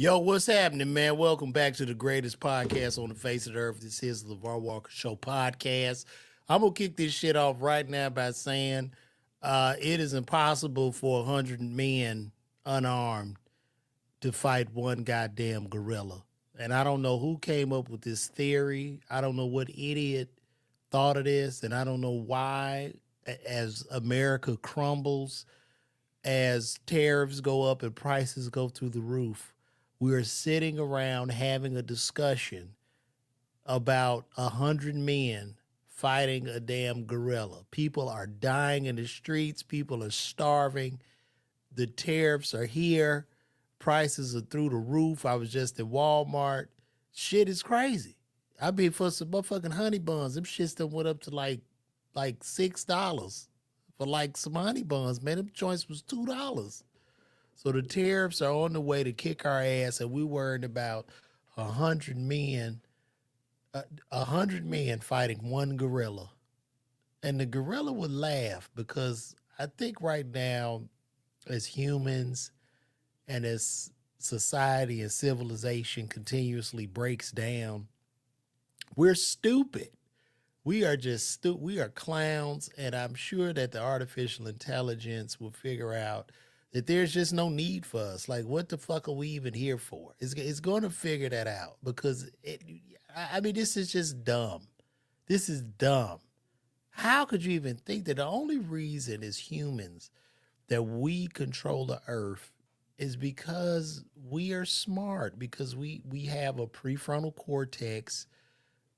Yo, what's happening, man? Welcome back to the greatest podcast on the face of the earth. This is LaVar Walker Show Podcast. I'm going to kick this shit off right now by saying it is impossible for 100 men unarmed to fight one goddamn gorilla. And I don't know who came up with this theory. I don't know what idiot thought of this, and I don't know why, as America crumbles, as tariffs go up and prices go through the roof, we're sitting around having a discussion about 100 men fighting a damn gorilla. People are dying in the streets. People are starving. The tariffs are here. Prices are through the roof. I was just at Walmart. Shit is crazy. I mean, for some motherfucking honey buns, them shits done went up to like $6 for like some honey buns. Man, them joints was $2. So the tariffs are on the way to kick our ass, and we worried about 100 men, 100 men fighting one gorilla. And the gorilla would laugh because I think right now, as humans and as society and civilization continuously breaks down, we're stupid. We are just we are clowns, and I'm sure that the artificial intelligence will figure out that there's just no need for us. Like, what the fuck are we even here for? It's going to figure that out because this is just dumb. This is dumb. How could you even think that the only reason as humans that we control the earth is because we are smart, because we have a prefrontal cortex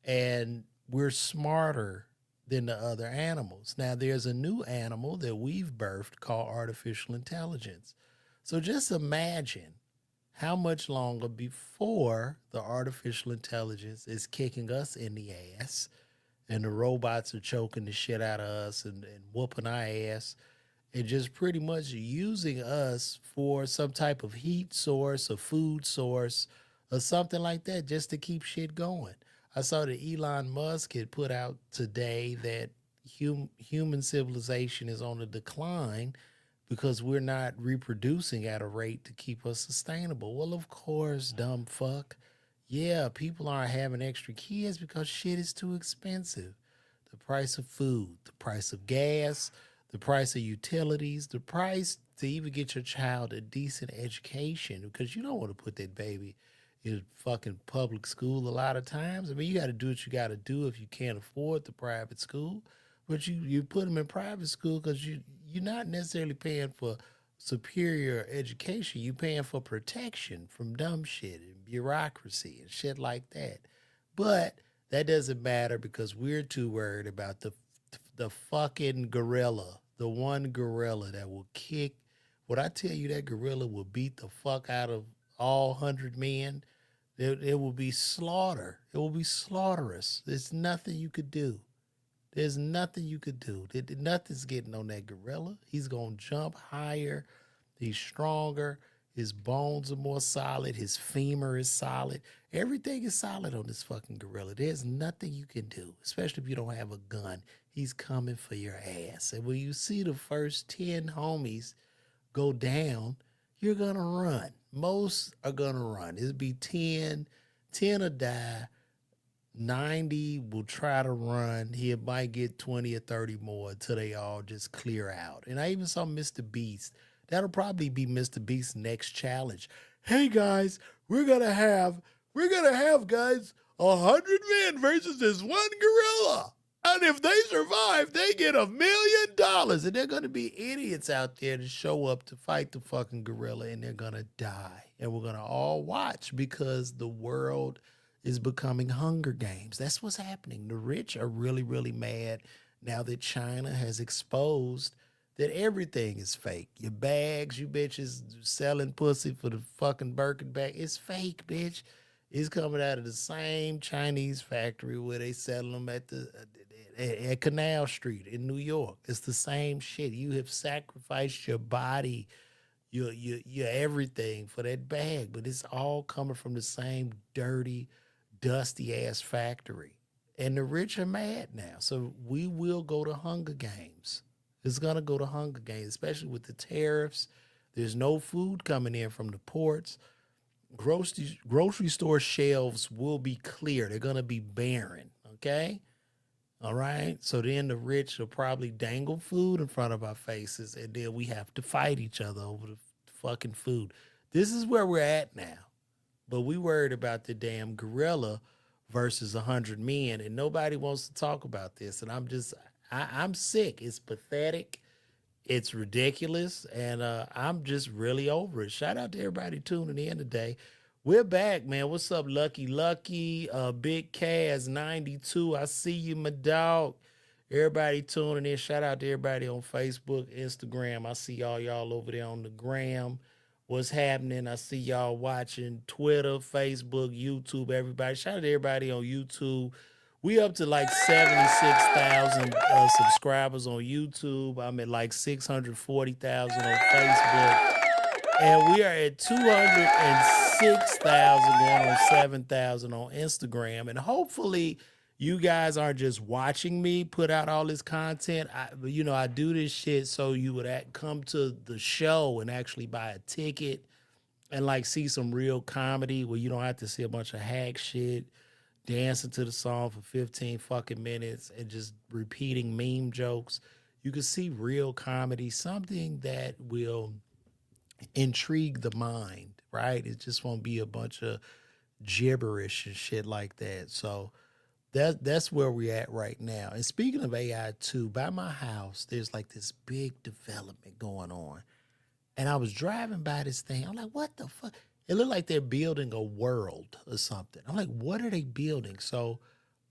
and we're smarter than the other animals. Now, there's a new animal that we've birthed called artificial intelligence. So just imagine how much longer before the artificial intelligence is kicking us in the ass and the robots are choking the shit out of us and whooping our ass and just pretty much using us for some type of heat source, a food source, or something like that just to keep shit going. I saw that Elon Musk had put out today that human civilization is on a decline because we're not reproducing at a rate to keep us sustainable. Well, of course, dumb fuck. Yeah, people aren't having extra kids because shit is too expensive. The price of food, the price of gas, the price of utilities, the price to even get your child a decent education, because you don't want to put that baby in fucking public school a lot of times. I mean, you got to do what you got to do if you can't afford the private school, but you put them in private school because you're not necessarily paying for superior education. You're paying for protection from dumb shit and bureaucracy and shit like that. But that doesn't matter because we're too worried about the fucking gorilla, the one gorilla that will kick. When I tell you that gorilla will beat the fuck out of all 100 men, it will be slaughter. It will be slaughterous. There's nothing you could do. There's nothing you could do. Nothing's getting on that gorilla. He's going to jump higher. He's stronger. His bones are more solid. His femur is solid. Everything is solid on this fucking gorilla. There's nothing you can do, especially if you don't have a gun. He's coming for your ass. And when you see the first 10 homies go down, you're going to run. Most are going to run. It'll be 10 will die, 90 will try to run. He might get 20 or 30 more until they all just clear out. And I even saw Mr. Beast. That'll probably be Mr. Beast's next challenge. Hey guys, we're gonna have guys 100 men versus this one gorilla. And if they survive, they get $1 million. And they're going to be idiots out there to show up to fight the fucking gorilla, and they're going to die. And we're going to all watch because the world is becoming Hunger Games. That's what's happening. The rich are really, really mad now that China has exposed that everything is fake. Your bags, you bitches selling pussy for the fucking Birkin bag, it's fake, bitch. It's coming out of the same Chinese factory where they sell them at Canal Street in New York. It's the same shit. You have sacrificed your body, your everything for that bag, but it's all coming from the same dirty, dusty ass factory. And the rich are mad now. So we will go to Hunger Games. It's gonna go to Hunger Games, especially with the tariffs. There's no food coming in from the ports. Grocery store shelves will be clear. They're gonna be barren. Okay. All right. So then the rich will probably dangle food in front of our faces, and then we have to fight each other over the fucking food. This is where we're at now. But we worried about the damn gorilla versus 100 men, and nobody wants to talk about this. And I'm sick. It's pathetic. It's ridiculous, and I'm just really over it. Shout out to everybody tuning in today. We're back, man. What's up, Lucky Lucky? Big Kaz 92. I see you, my dog. Everybody tuning in. Shout out to everybody on Facebook, Instagram. I see y'all over there on the gram. What's happening? I see y'all watching Twitter, Facebook, YouTube. Everybody, shout out to everybody on YouTube. We up to like 76,000 subscribers on YouTube. I'm at like 640,000 on Facebook. And we are at 206,000 going on 7,000 on Instagram. And hopefully you guys aren't just watching me put out all this content. I do this shit so you would come to the show and actually buy a ticket and like see some real comedy where you don't have to see a bunch of hack shit, dancing to the song for 15 fucking minutes and just repeating meme jokes. You can see real comedy, something that will intrigue the mind, right? It just won't be a bunch of gibberish and shit like that. So that's where we're at right now. And speaking of AI too, by my house, there's like this big development going on. And I was driving by this thing. I'm like, what the fuck? It looked like they're building a world or something. I'm like, what are they building? So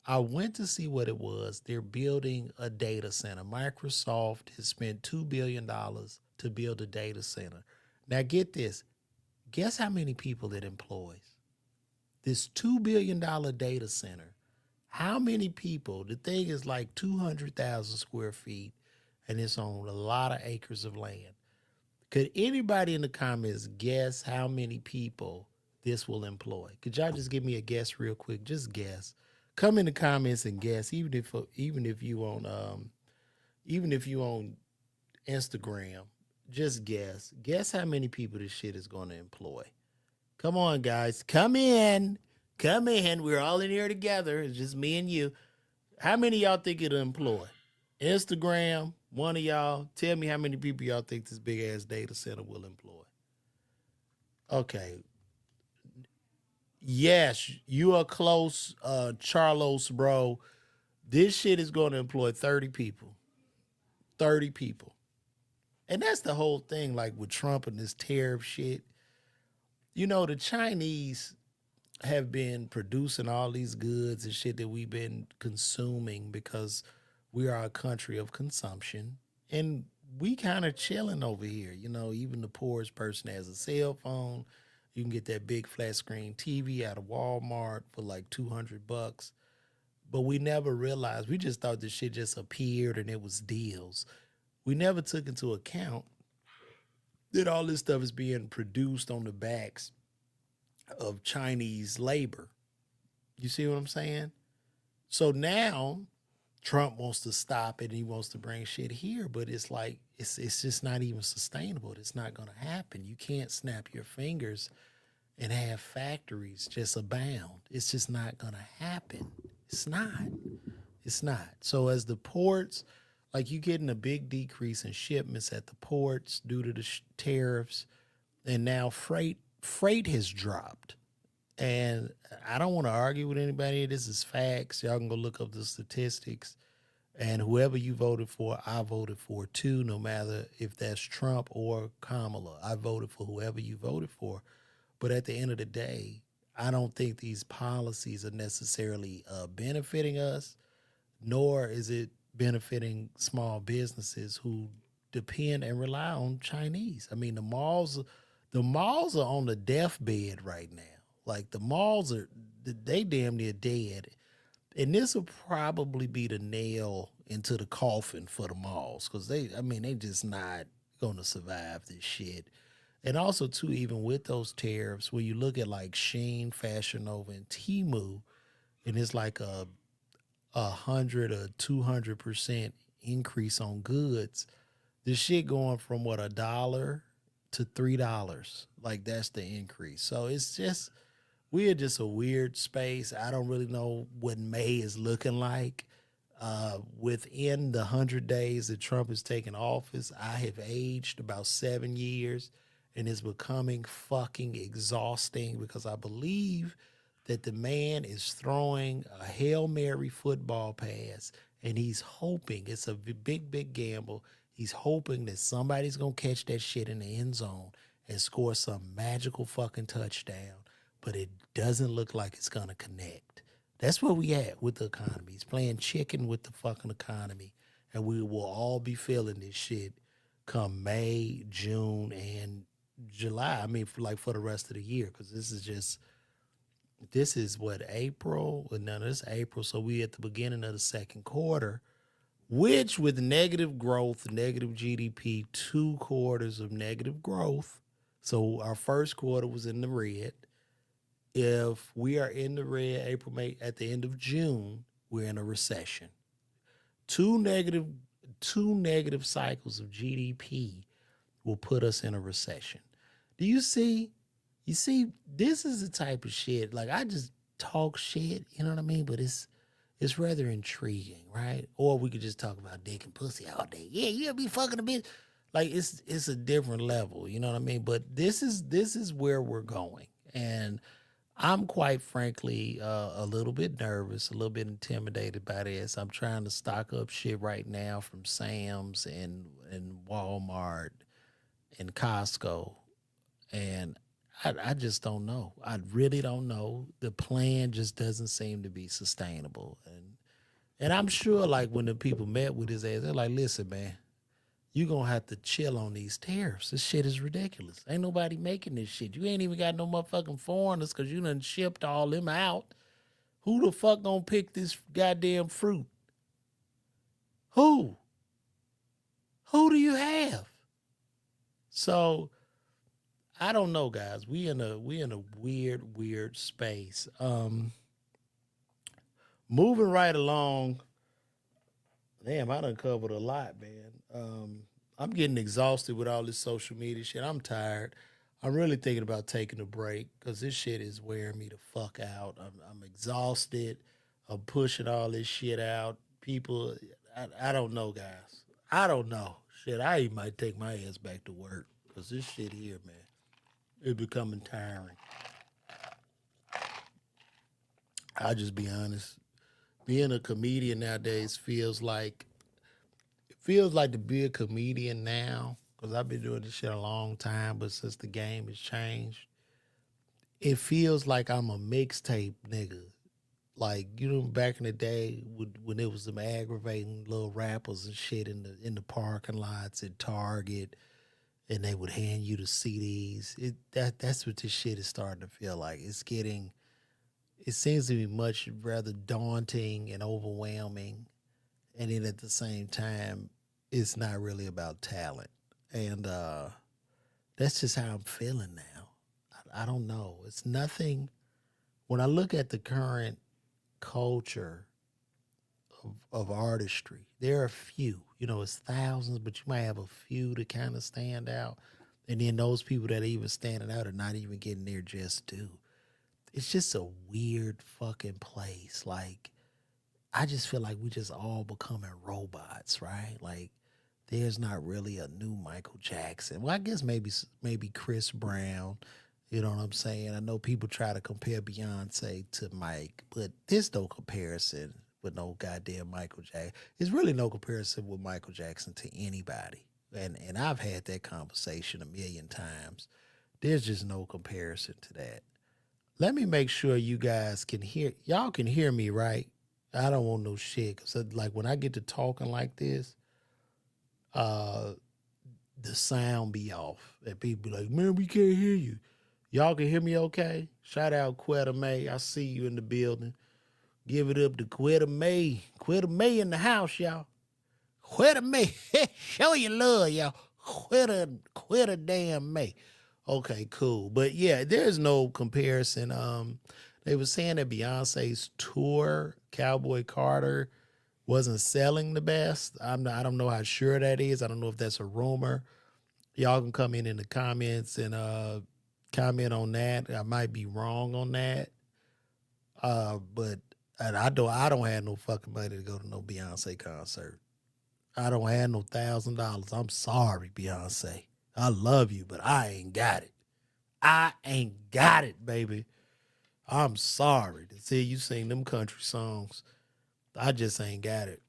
I went to see what it was. They're building a data center. Microsoft has spent $2 billion to build a data center. Now get this. Guess how many people it employs? This $2 billion data center. How many people? The thing is like 200,000 square feet, and it's on a lot of acres of land. Could anybody in the comments guess how many people this will employ? Could y'all just give me a guess real quick? Just guess. Come in the comments and guess. Even if you on Instagram, just guess. Guess how many people this shit is going to employ. Come on, guys. Come in. Come in. We're all in here together. It's just me and you. How many of y'all think it'll employ? Instagram, one of y'all. Tell me how many people y'all think this big ass data center will employ. Okay. Yes, you are close, Charlos, bro. This shit is going to employ 30 people. 30 people. And that's the whole thing, like with Trump and this tariff shit. The Chinese have been producing all these goods and shit that we've been consuming because we are a country of consumption. And we kind of chilling over here. Even the poorest person has a cell phone. You can get that big flat screen TV out of Walmart for like $200. But we never realized, we just thought this shit just appeared and it was deals. We never took into account that all this stuff is being produced on the backs of Chinese labor. You see what I'm saying? So now Trump wants to stop it and he wants to bring shit here, but it's like it's just not even sustainable. It's not going to happen. You can't snap your fingers and have factories just abound. It's just not going to happen. It's not. It's not. So as the ports, like you getting a big decrease in shipments at the ports due to the tariffs, and now freight has dropped. And I don't want to argue with anybody. This is facts. Y'all can go look up the statistics. And whoever you voted for, I voted for too, no matter if that's Trump or Kamala. I voted for whoever you voted for. But at the end of the day, I don't think these policies are necessarily benefiting us, nor is it benefiting small businesses who depend and rely on Chinese. I mean, the malls are on the deathbed right now. Like the malls they damn near dead. And this will probably be the nail into the coffin for the malls because they just not going to survive this shit. And also, too, even with those tariffs, when you look at like Shein, Fashion Nova, and Temu, and it's like a 100 or 200% increase on goods, the shit going from $1 to $3. Like that's the increase. So it's just we're just a weird space. I don't really know what May is looking like. Within the 100 days that Trump has taken office, I have aged about 7 years, and it's becoming fucking exhausting because I believe that the man is throwing a Hail Mary football pass and he's hoping it's a big, big gamble. He's hoping that somebody's going to catch that shit in the end zone and score some magical fucking touchdown, but it doesn't look like it's going to connect. That's where we at with the economy. He's playing chicken with the fucking economy, and we will all be feeling this shit come May, June, and July. I mean, for the rest of the year, because this is what, April? Well, no, this is April, so we at the beginning of the second quarter, which with negative growth, negative GDP, 2 quarters of negative growth. So our first quarter was in the red. If we are in the red April, May, at the end of June, we're in a recession. Two negative cycles of GDP will put us in a recession. Do you see? You see, this is the type of shit. Like I just talk shit, you know what I mean? But it's rather intriguing, right? Or we could just talk about dick and pussy all day. Yeah, you'll be fucking a bitch. Like it's a different level, you know what I mean? But this is where we're going, and I'm quite frankly a little bit nervous, a little bit intimidated by this. I'm trying to stock up shit right now from Sam's and Walmart and Costco, and I just don't know. I really don't know. The plan just doesn't seem to be sustainable, and I'm sure like when the people met with his ass, they're like, "Listen, man, you gonna have to chill on these tariffs. This shit is ridiculous. Ain't nobody making this shit. You ain't even got no motherfucking foreigners because you done shipped all them out. Who the fuck gonna pick this goddamn fruit? Who? Who do you have?" So I don't know, guys. We in a weird space. Moving right along. Damn, I done covered a lot, man. I'm getting exhausted with all this social media shit. I'm tired. I'm really thinking about taking a break because this shit is wearing me the fuck out. I'm exhausted. I'm pushing all this shit out. People, I don't know, guys. I don't know. Shit, I even might take my ass back to work because this shit here, man, it's becoming tiring. I'll just be honest. Being a comedian nowadays feels like to be a comedian now, because I've been doing this shit a long time, but since the game has changed, it feels like I'm a mixtape nigga. Like, you know, back in the day when it was some aggravating little rappers and shit in the parking lots at Target, and they would hand you the CDs. That's what this shit is starting to feel like. It seems to be much rather daunting and overwhelming, and then at the same time, it's not really about talent. And that's just how I'm feeling now. I don't know. It's nothing. When I look at the current culture of artistry, there are a few. You know, it's thousands, but you might have a few to kind of stand out. And then those people that are even standing out are not even getting their just due. It's just a weird fucking place. Like, I just feel like we just all becoming robots, right? Like, there's not really a new Michael Jackson. Well, I guess maybe Chris Brown. You know what I'm saying? I know people try to compare Beyonce to Mike, but there's no comparison with no goddamn Michael Jackson. There's really no comparison with Michael Jackson to anybody. And I've had that conversation a million times. There's just no comparison to that. Let me make sure you guys can hear. Y'all can hear me, right? I don't want no shit. Cause like when I get to talking like this, uh, the sound be off. And people be like, man, we can't hear you. Y'all can hear me okay? Shout out Quetta May. I see you in the building. Give it up to Quetta May. Quetta May in the house, y'all. Quetta May. Show your love, y'all. Quetta damn May. Okay, cool. But yeah, there's no comparison. They were saying that Beyonce's tour, Cowboy Carter, wasn't selling the best. I don't know how sure that is. I don't know if that's a rumor. Y'all can come in the comments and comment on that. I might be wrong on that. But and I don't have no fucking money to go to no Beyonce concert. I don't have no $1,000. I'm sorry, Beyonce. I love you, but I ain't got it. I ain't got it, baby. I'm sorry to see you sing them country songs. I just ain't got it.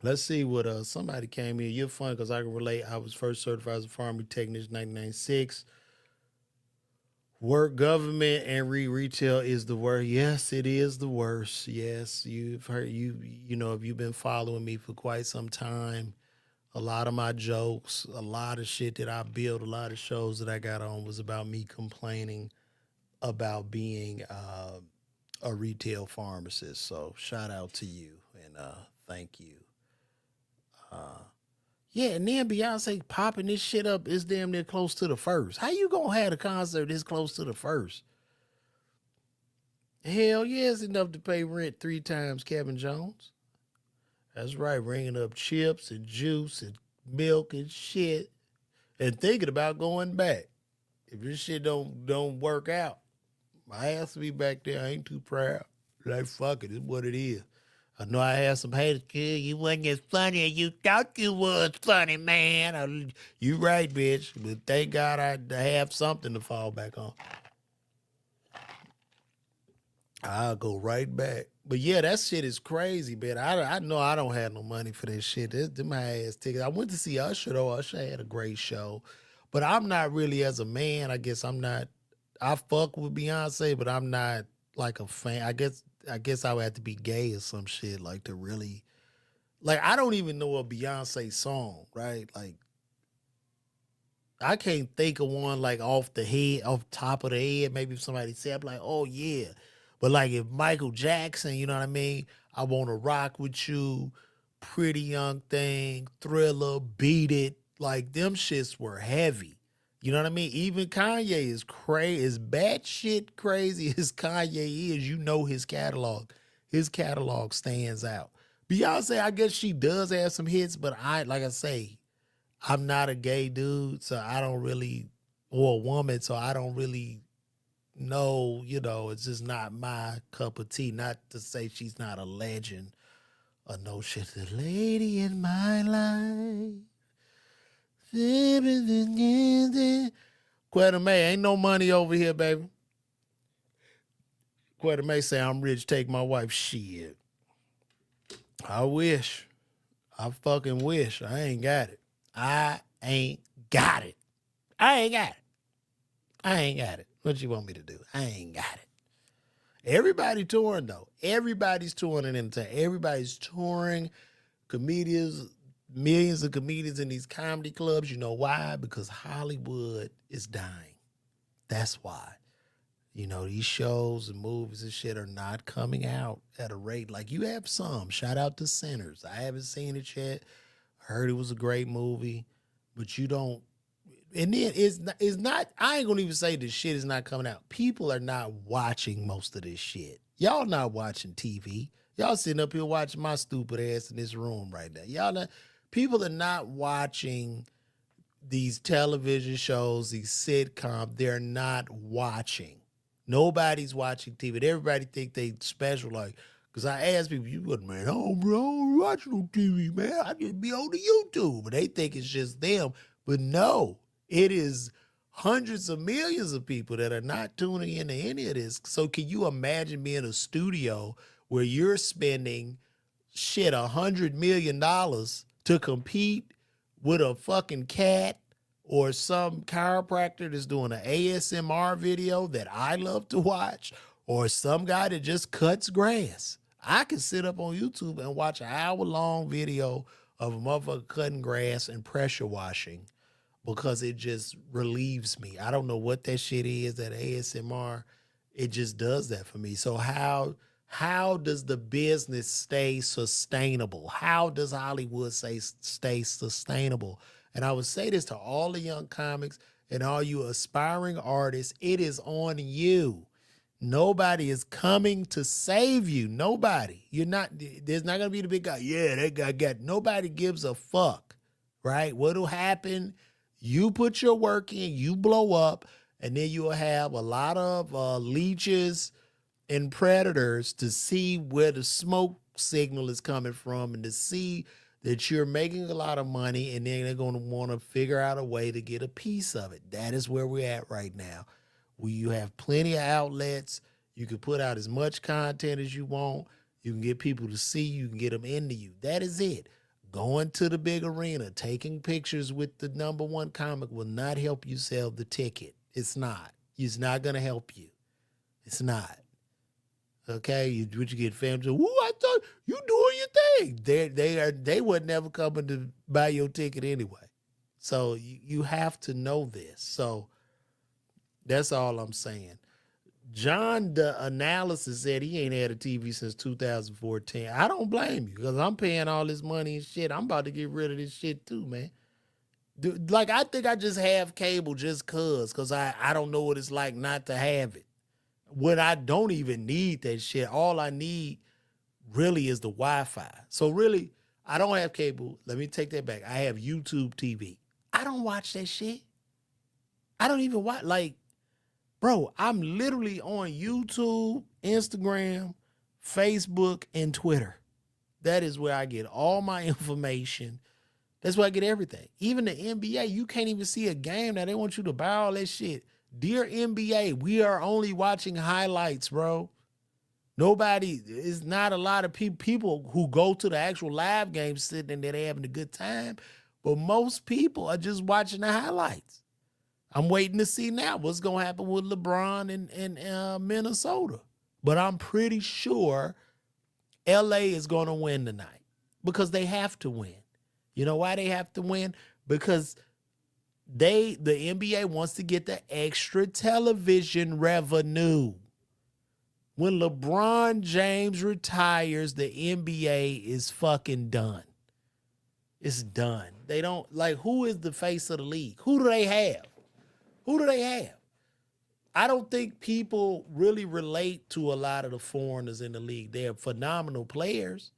Let's see what somebody came here. You're fun because I can relate. I was first certified as a farmer technician in 1996. Work, government, and retail is the worst. Yes, it is the worst. Yes, you've heard you know, if you've been following me for quite some time, a lot of my jokes, a lot of shit that I built, a lot of shows that I got on was about me complaining about being a retail pharmacist. So shout out to you and thank you. Yeah, and then Beyonce popping this shit up is damn near close to the first. How you gonna have a concert this close to the first? Hell yeah, it's enough to pay rent 3 times Kevin Jones. That's right, bringing up chips and juice and milk and shit and thinking about going back. If this shit don't work out, my ass will be back there. I ain't too proud. Like, fuck it, it's what it is. I know I had some haters. Kid, you wasn't as funny as you thought you was funny, man. You right, bitch. But thank God I have something to fall back on. I'll go right back. But yeah, that shit is crazy, man. I know I don't have no money for this shit. This my ass tickets. I went to see Usher, though. Usher had a great show. But I'm not really, as a man, I guess I'm not. I fuck with Beyonce, but I'm not like a fan. I guess I would have to be gay or some shit, like, to really, like, I don't even know a Beyonce song, right? Like, I can't think of one, like, off the top of the head. Maybe if somebody said, I'm like, oh yeah. But like, if Michael Jackson, you know what I mean? I Want to Rock With You, Pretty Young Thing, Thriller, Beat It. Like, them shits were heavy. You know what I mean? Even Kanye is crazy, as batshit crazy as Kanye is. You know his catalog. His catalog stands out. Beyonce, I guess she does have some hits, but like I say, I'm not a gay dude, so I don't really, or a woman, so I don't really know, you know, it's just not my cup of tea. Not to say she's not a legend or no shit. The lady in my life. Quetta May, ain't no money over here, baby. Quetta May say, I'm rich, take my wife. Shit. I wish. I fucking wish. I ain't got it. I ain't got it. I ain't got it. I ain't got it. What you want me to do? I ain't got it. Everybody touring, though. Everybody's touring and entertaining. Everybody's touring. Comedians, millions of comedians in these comedy clubs. You know why? Because Hollywood is dying. That's why. You know, these shows and movies and shit are not coming out at a rate. Like, you have some. Shout out to Sinners. I haven't seen it yet. Heard it was a great movie. But you don't. And then it's not, I ain't going to even say this shit is not coming out. People are not watching most of this shit. Y'all not watching TV. Y'all sitting up here watching my stupid ass in this room right now. People are not watching these television shows, these sitcoms. They're not watching. Nobody's watching TV. Everybody think they special, like, because I ask people, you wouldn't, man, oh, bro, I don't watch no TV, man. I just be on the YouTube. But they think it's just them. But no, it is hundreds of millions of people that are not tuning into any of this. So can you imagine being in a studio where you're spending shit $100 million to compete with a fucking cat or some chiropractor that's doing an ASMR video that I love to watch, or some guy that just cuts grass? I can sit up on YouTube and watch an hour-long video of a motherfucker cutting grass and pressure washing because it just relieves me. I don't know what that shit is, that ASMR. It just does that for me. So how does the business stay sustainable? How does Hollywood stay sustainable? And I would say this to all the young comics and all you aspiring artists, it is on you. Nobody is coming to save you. Nobody. There's not going to be the big guy. Yeah, that guy got, nobody gives a fuck, right? What'll happen? You put your work in, you blow up, and then you'll have a lot of leeches and predators to see where the smoke signal is coming from and to see that you're making a lot of money, and then they're going to want to figure out a way to get a piece of it. That is where we're at right now. You have plenty of outlets. You can put out as much content as you want. You can get people to see you, can get them into you. That is it. Going to the big arena, taking pictures with the number one comic will not help you sell the ticket. It's not. It's not going to help you. It's not. Okay, what you get fans? Woo! I thought you doing your thing. They would never coming to buy your ticket anyway. So you have to know this. So that's all I'm saying. John, the analysis said he ain't had a TV since 2014. I don't blame you because I'm paying all this money and shit. I'm about to get rid of this shit too, man. Dude, like I think I just have cable just because I don't know what it's like not to have it. When I don't even need that shit, all I need really is the Wi-Fi. So really, I don't have cable. Let me take that back. I have YouTube TV. I don't watch that shit. I don't even watch, like, bro, I'm literally on YouTube, Instagram, Facebook, and Twitter. That is where I get all my information. That's where I get everything. Even the NBA, you can't even see a game now. They want you to buy all that shit. Dear NBA, we are only watching highlights, bro. Nobody, it's not a lot of people who go to the actual live games sitting in there, they having a good time. But most people are just watching the highlights. I'm waiting to see now what's going to happen with LeBron in Minnesota. But I'm pretty sure LA is going to win tonight because they have to win. You know why they have to win? Because the NBA wants to get the extra television revenue. When LeBron James retires, the NBA is fucking done. It's done. They don't, like, who is the face of the league? Who do they have? Who do they have? I don't think people really relate to a lot of the foreigners in the league. They're phenomenal players,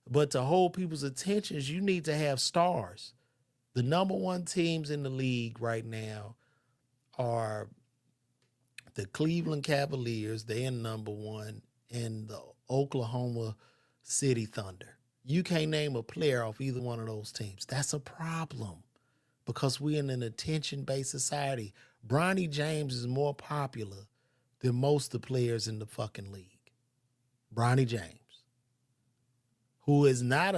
but to hold people's attentions, you need to have stars. The number one teams in the league right now are the Cleveland Cavaliers, they're number one, and the Oklahoma City Thunder. You can't name a player off either one of those teams. That's a problem because we're in an attention-based society. Bronny James is more popular than most of the players in the fucking league. Bronny James, who is not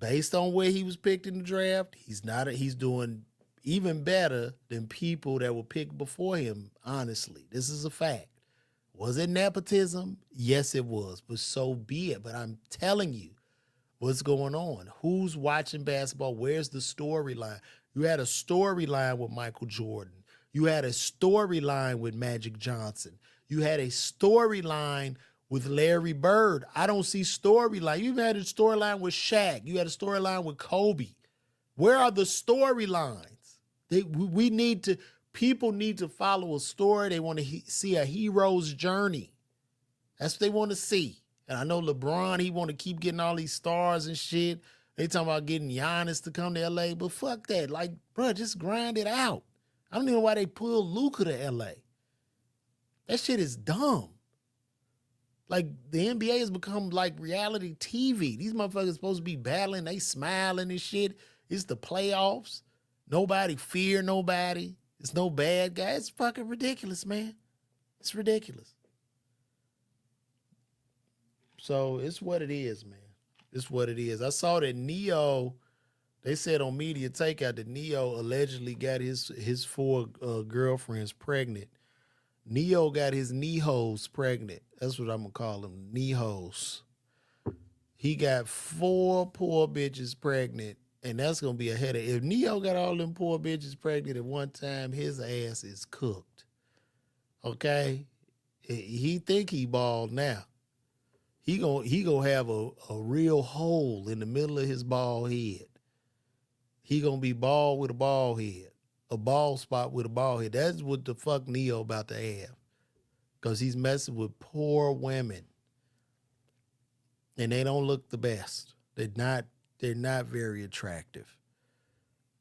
based on where he was picked in the draft, he's doing even better than people that were picked before him, honestly. This is a fact. Was it nepotism? Yes, it was, but so be it. But I'm telling you what's going on. Who's watching basketball? Where's the storyline? You had a storyline with Michael Jordan. You had a storyline with Magic Johnson. You had a storyline with Larry Bird. I don't see storyline. You even had a storyline with Shaq. You had a storyline with Kobe. Where are the storylines? People need to follow a story. They want to see a hero's journey. That's what they want to see. And I know LeBron, he want to keep getting all these stars and shit. They talking about getting Giannis to come to LA, but fuck that. Like, bro, just grind it out. I don't even know why they pulled Luka to LA. That shit is dumb. Like, the NBA has become like reality TV. These motherfuckers supposed to be battling. They smiling and shit. It's the playoffs. Nobody fear nobody. It's no bad guy. It's fucking ridiculous, man. It's ridiculous. So it's what it is, man. It's what it is. I saw that Neo, they said on Media Takeout that Neo allegedly got his four girlfriends pregnant. Neo got his Nehos pregnant. That's what I'm going to call them, Nehos. He got 4 poor bitches pregnant, and that's going to be a headache. If Neo got all them poor bitches pregnant at one time, his ass is cooked. Okay? He think he bald now. He gonna have a real hole in the middle of his bald head. He gonna be bald with a bald head. A bald spot with a bald head. That's what the fuck Neo about to have. Because he's messing with poor women. And they don't look the best. They're not very attractive.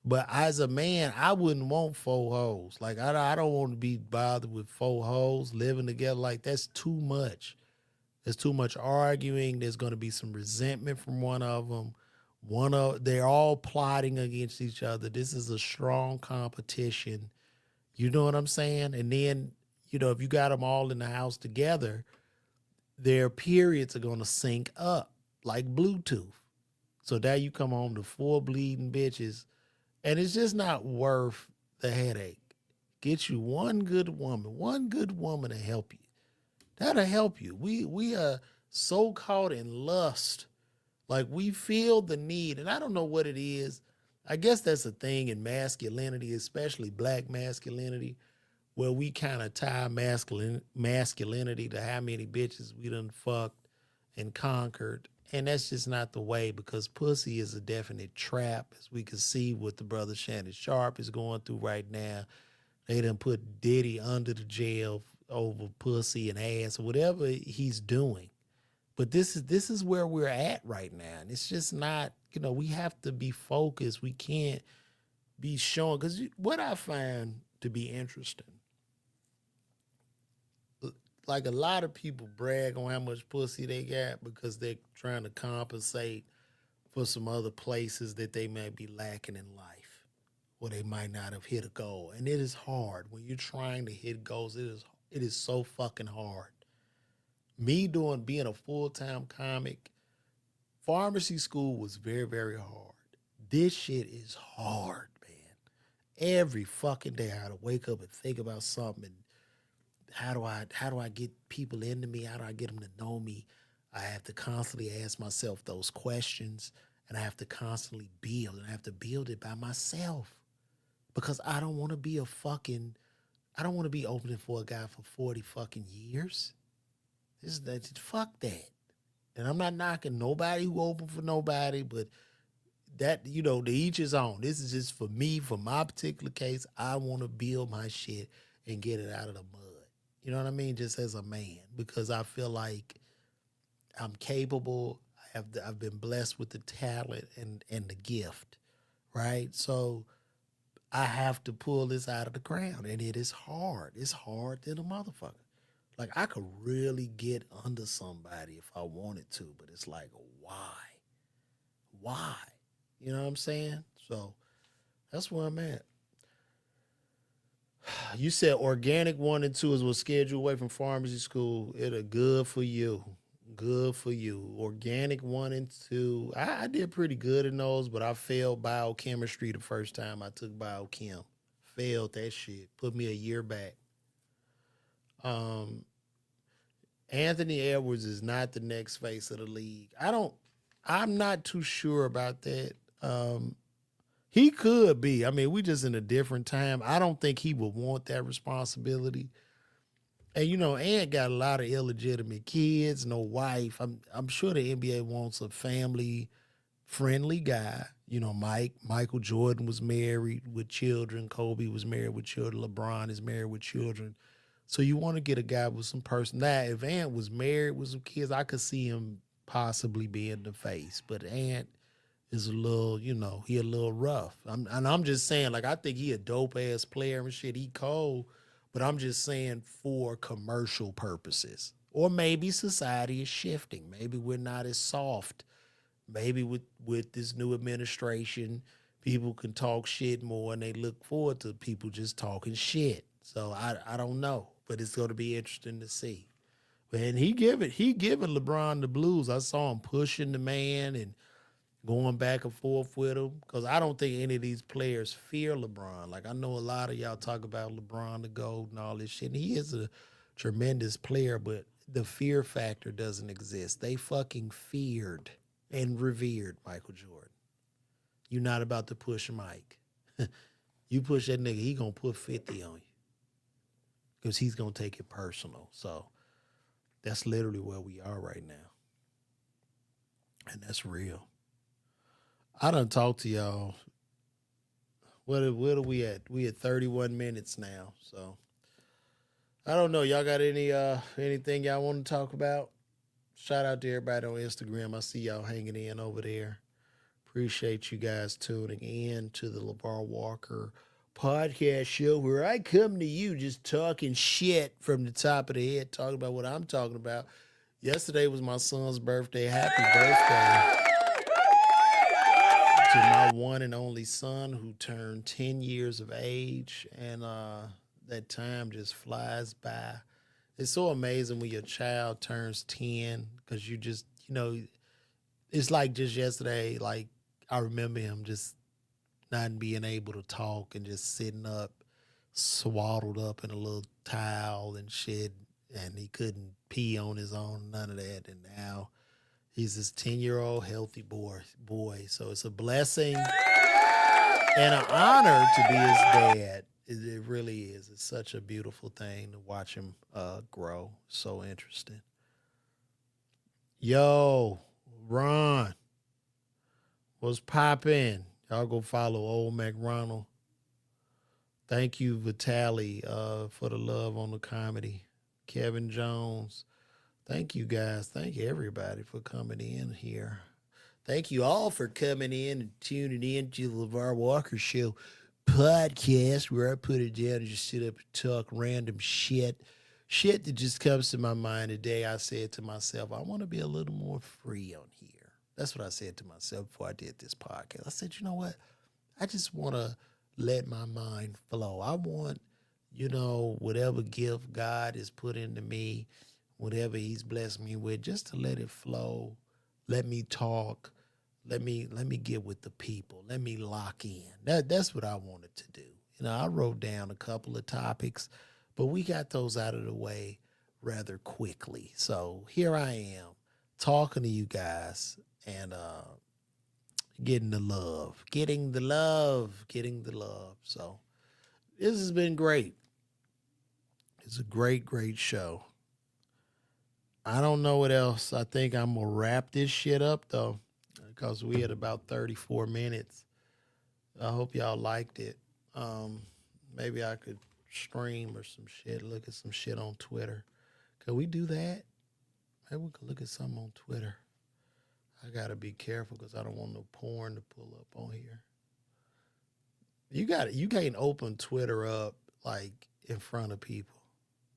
But as a man, I wouldn't want four hoes. Like I don't want to be bothered with four hoes living together. Like that's too much. There's too much arguing. There's going to be some resentment from one of them. They're all plotting against each other. This is a strong competition. You know what I'm saying? And then, if you got them all in the house together, their periods are going to sync up like Bluetooth. So now you come home to four bleeding bitches, and it's just not worth the headache. Get you one good woman to help you. That'll help you. We are so caught in lust. Like we feel the need, and I don't know what it is. I guess that's a thing in masculinity, especially black masculinity, where we kind of tie masculinity to how many bitches we done fucked and conquered. And that's just not the way, because pussy is a definite trap, as we can see what the brother Shannon Sharp is going through right now. They done put Diddy under the jail over pussy and ass or whatever he's doing. But this is where we're at right now. And it's just not, we have to be focused. We can't be showing, because what I find to be interesting, like a lot of people brag on how much pussy they got because they're trying to compensate for some other places that they may be lacking in life, or they might not have hit a goal. And it is hard when you're trying to hit goals. It is so fucking hard. Me being a full-time comic, pharmacy school was very, very hard. This shit is hard, man. Every fucking day I had to wake up and think about something. And how do I get people into me? How do I get them to know me? I have to constantly ask myself those questions, and I have to constantly build, and I have to build it by myself, because I don't want to be opening for a guy for 40 fucking years. Fuck that. And I'm not knocking nobody who open for nobody, but that, to each his own. This is just for me, for my particular case. I want to build my shit and get it out of the mud. You know what I mean? Just as a man, because I feel like I'm capable. I've been blessed with the talent and the gift, right? So I have to pull this out of the ground, and it is hard. It's hard than a motherfucker. Like, I could really get under somebody if I wanted to, but it's like, why? Why? You know what I'm saying? So that's where I'm at. You said organic 1 and 2 is what scared you away from pharmacy school. It'll good for you. Good for you. Organic 1 and 2. I did pretty good in those, but I failed biochemistry the first time I took biochem. Failed that shit. Put me a year back. Anthony Edwards is not the next face of the league. I'm not too sure about that. He could be. I mean, we just in a different time. I don't think he would want that responsibility. And Ant got a lot of illegitimate kids, no wife. I'm sure the NBA wants a family friendly guy. Michael Jordan was married with children. Kobe was married with children. LeBron is married with children. So you want to get a guy with some personality. If Ant was married with some kids, I could see him possibly being the face. But Ant is a little, he a little rough. I'm just saying, like, I think he a dope ass player and shit. He cold, but I'm just saying for commercial purposes. Or maybe society is shifting. Maybe we're not as soft. Maybe with this new administration, people can talk shit more, and they look forward to people just talking shit. So I don't know, but it's going to be interesting to see. And he giving LeBron the blues. I saw him pushing the man and going back and forth with him, because I don't think any of these players fear LeBron. Like, I know a lot of y'all talk about LeBron the GOAT and all this shit, and he is a tremendous player, but the fear factor doesn't exist. They fucking feared and revered Michael Jordan. You're not about to push Mike. You push that nigga, he gonna put 50 on you, because he's gonna take it personal. So that's literally where we are right now. And that's real. I done talked to y'all. What are we at? We at 31 minutes now. So I don't know. Y'all got anything y'all want to talk about? Shout out to everybody on Instagram. I see y'all hanging in over there. Appreciate you guys tuning in to the LaVar Walker podcast show where I come to you just talking shit from the top of the head, talking about what I'm talking about. Yesterday was my son's birthday. Happy birthday to my one and only son who turned 10 years of age. And that time just flies by. It's so amazing when your child turns 10 because you just, it's like just yesterday, like I remember him just not being able to talk and just sitting up, swaddled up in a little towel and shit, and he couldn't pee on his own, none of that. And now he's this 10-year-old healthy boy. So it's a blessing and an honor to be his dad. It really is. It's such a beautiful thing to watch him grow. So interesting. Yo, Ron, what's poppin'? Y'all go follow Old McRonald. Thank you, Vitali, for the love on the comedy. Kevin Jones. Thank you guys. Thank everybody for coming in here. Thank you all for coming in and tuning in to the LaVar Walker Show podcast, where I put it down and just sit up and talk random shit. Shit that just comes to my mind today. I said to myself, I want to be a little more free on here. That's what I said to myself before I did this podcast. I said, you know what? I just want to let my mind flow. I want, whatever gift God has put into me, whatever he's blessed me with, just to let it flow. Let me talk. Let me get with the people. Let me lock in. That's what I wanted to do. I wrote down a couple of topics, but we got those out of the way rather quickly. So here I am talking to you guys and getting the love. So this has been great. It's a great, great show. I don't know what else. I think I'm going to wrap this shit up, though, because we had about 34 minutes. I hope y'all liked it. Maybe I could stream or some shit, look at some shit on Twitter. Can we do that? Maybe we could look at something on Twitter. I got to be careful because I don't want no porn to pull up on here. You can't open Twitter up, like, in front of people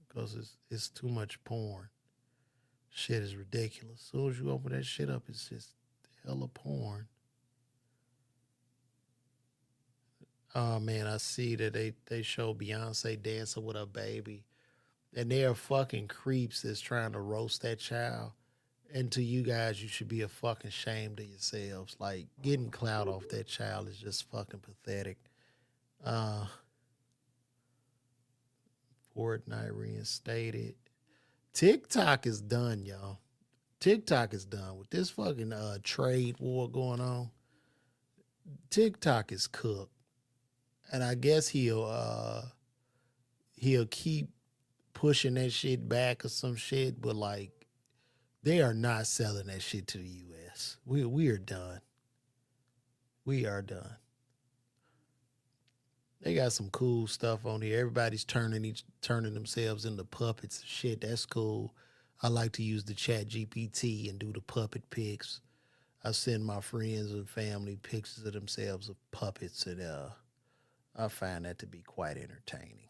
because it's too much porn. Shit is ridiculous. As soon as you open that shit up, it's just hella porn. Oh, man, I see that they show Beyonce dancing with her baby. And they are fucking creeps that's trying to roast that child. And to you guys, you should be a fucking ashamed of yourselves. Like, getting clout off that child is just fucking pathetic. Fortnite reinstated. TikTok is done, y'all. TikTok is done. With this fucking trade war going on, TikTok is cooked. And I guess he'll keep pushing that shit back or some shit, but like, they are not selling that shit to the U.S. We are done. We are done. They got some cool stuff on here. Everybody's turning themselves into puppets and shit. That's cool. I like to use the chat GPT and do the puppet pics. I send my friends and family pictures of themselves of puppets, and I find that to be quite entertaining.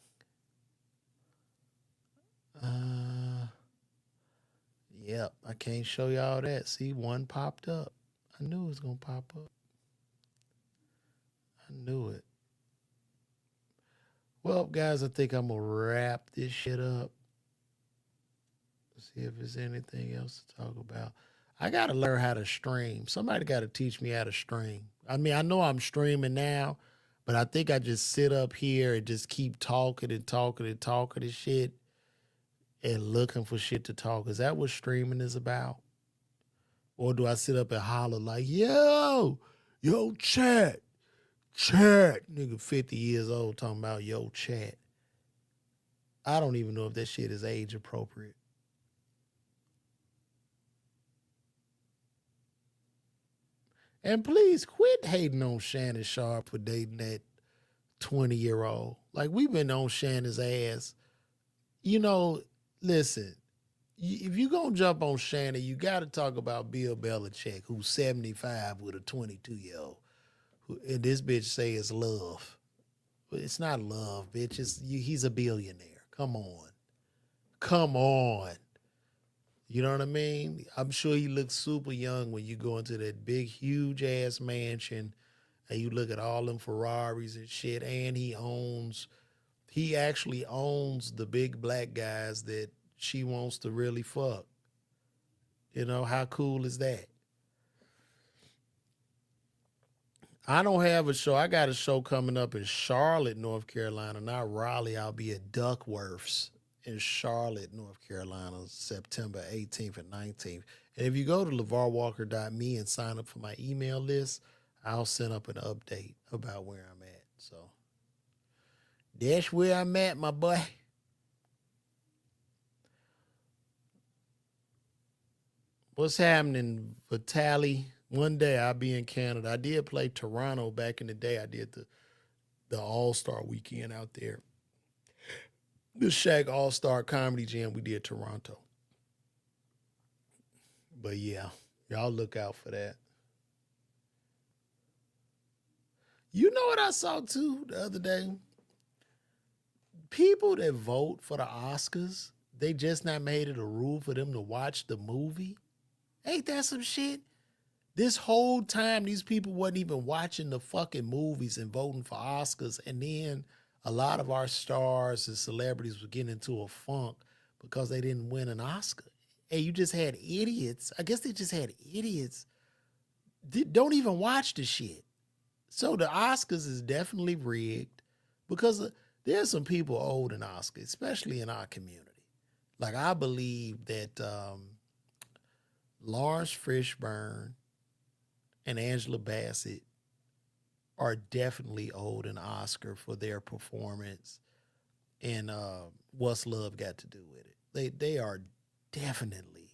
Yep, I can't show y'all that. See, one popped up. I knew it was going to pop up. I knew it. Well, guys, I think I'm going to wrap this shit up. See if there's anything else to talk about. I got to learn how to stream. Somebody got to teach me how to stream. I mean, I know I'm streaming now, but I think I just sit up here and just keep talking and shit and looking for shit to talk. Is that what streaming is about? Or do I sit up and holler like, yo, chat, nigga 50 years old talking about yo, chat. I don't even know if that shit is age appropriate. And please quit hating on Shannon Sharp for dating that 20-year-old. Like, we've been on Shannon's ass. Listen, if you gonna jump on Shannon, you got to talk about Bill Belichick, who's 75 with a 22-year-old. And this bitch say it's love. But it's not love, bitch. He's a billionaire. Come on. Come on. You know what I mean? I'm sure he looks super young when you go into that big, huge ass mansion and you look at all them Ferraris and shit. And he actually owns the big black guys that she wants to really fuck. You know, how cool is that? I don't have a show. I got a show coming up in Charlotte, North Carolina, not Raleigh. I'll be at Duckworth's in Charlotte, North Carolina, September 18th and 19th. And if you go to LaVarWalker.me and sign up for my email list, I'll send up an update about where I'm at. So that's where I'm at, my boy. What's happening, Vitali? One day I'll be in Canada. I did play Toronto back in the day. I did the All-Star weekend out there. The Shaq All-Star Comedy Jam, we did Toronto. But yeah, y'all look out for that. You know what I saw too the other day? People that vote for the Oscars, they just not made it a rule for them to watch the movie. Ain't that some shit? This whole time, these people wasn't even watching the fucking movies and voting for Oscars. And then a lot of our stars and celebrities were getting into a funk because they didn't win an Oscar. Hey, you just had idiots. I guess they just had idiots. Don't even watch the shit. So the Oscars is definitely rigged because there's some people old in Oscars, especially in our community. Like, I believe that Lawrence Fishburne and Angela Bassett are definitely owed an Oscar for their performance in What's Love Got to Do with It. They are definitely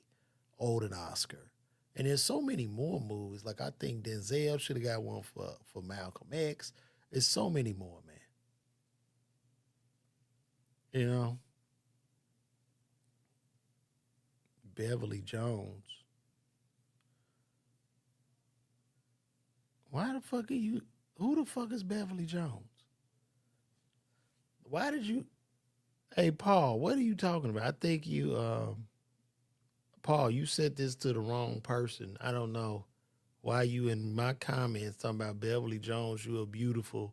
owed an Oscar. And there's so many more movies. Like, I think Denzel should have got one for Malcolm X. There's so many more, man. You know? Beverly Jones. Why the fuck are you? Who the fuck is Beverly Jones? Why did you? Hey, Paul, what are you talking about? I think you, Paul, you said this to the wrong person. I don't know why you in my comments talking about Beverly Jones. You are beautiful.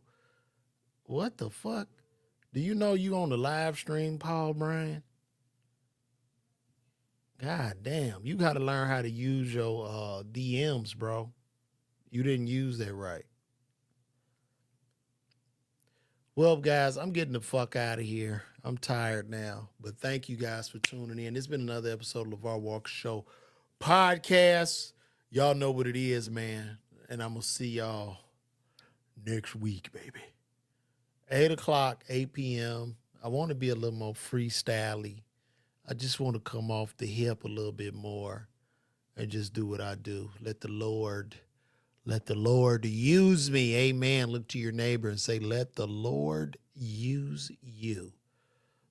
What the fuck? Do you know you on the live stream, Paul Bryan? God damn, you got to learn how to use your DMs, bro. You didn't use that right. Well, guys, I'm getting the fuck out of here. I'm tired now, but thank you guys for tuning in. It's been another episode of LaVar Walker Show Podcast. Y'all know what it is, man. And I'm going to see y'all next week, baby. 8 o'clock, 8 p.m. I want to be a little more freestyle-y. I just want to come off the hip a little bit more and just do what I do. Let the Lord use me. Amen. Look to your neighbor and say, let the Lord use you.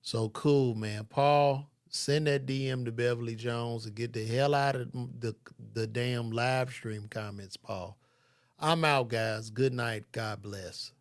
So cool, man. Paul, send that DM to Beverly Jones and get the hell out of the damn live stream comments, Paul. I'm out, guys. Good night. God bless.